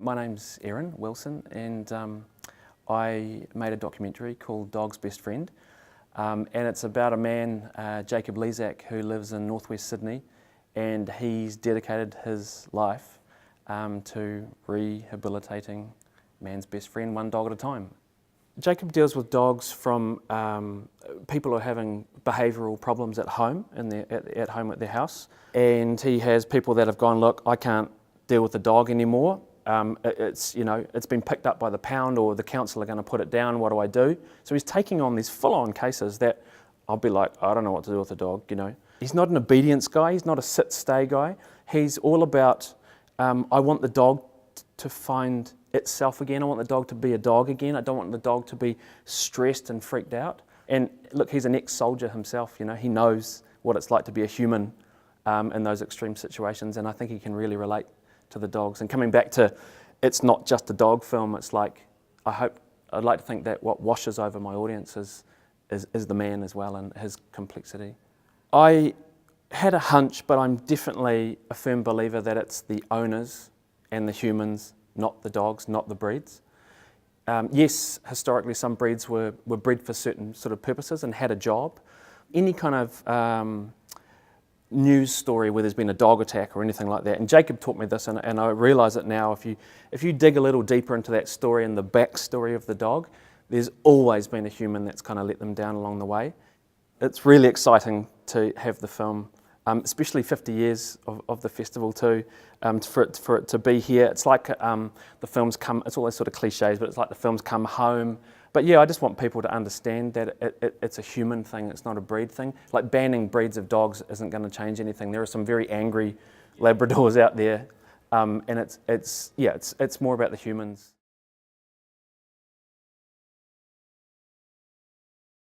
My name's Eryn Wilson, and I made a documentary called Dog's Best Friend, and it's about a man, Jacob Lezak, who lives in northwest Sydney, and he's dedicated his life to rehabilitating man's best friend, one dog at a time. Jacob deals with dogs from people who are having behavioural problems at home, at home at their house, and he has people that have gone, look, I can't deal with the dog anymore. It's been picked up by the pound, or the council are going to put it down. What do I do? So he's taking on these full-on cases that I'll be like, I don't know what to do with the dog. He's not an obedience guy. He's not a sit-stay guy. He's all about I want the dog to find itself again. I want the dog to be a dog again. I don't want the dog to be stressed and freaked out. And look, he's an ex-soldier himself. He knows what it's like to be a human in those extreme situations, and I think he can really relate to the dogs. And coming back to, it's not just a dog film. It's like, I'd like to think that what washes over my audience is the man as well, and his complexity. I had a hunch, but I'm definitely a firm believer that it's the owners and the humans, not the dogs, not the breeds. Yes, historically some breeds were bred for certain sort of purposes and had a job. Any kind of news story where there's been a dog attack or anything like that, and Jacob taught me this, and I realise it now, if you dig a little deeper into that story and the backstory of the dog, there's always been a human that's kind of let them down along the way. It's really exciting to have the film, especially 50 years of the festival too, for it to be here. It's like the films come, it's all those sort of cliches, but it's like the films come home. But yeah, I just want people to understand that it's a human thing, it's not a breed thing. Like banning breeds of dogs isn't going to change anything. There are some very angry Labradors out there, and it's more about the humans.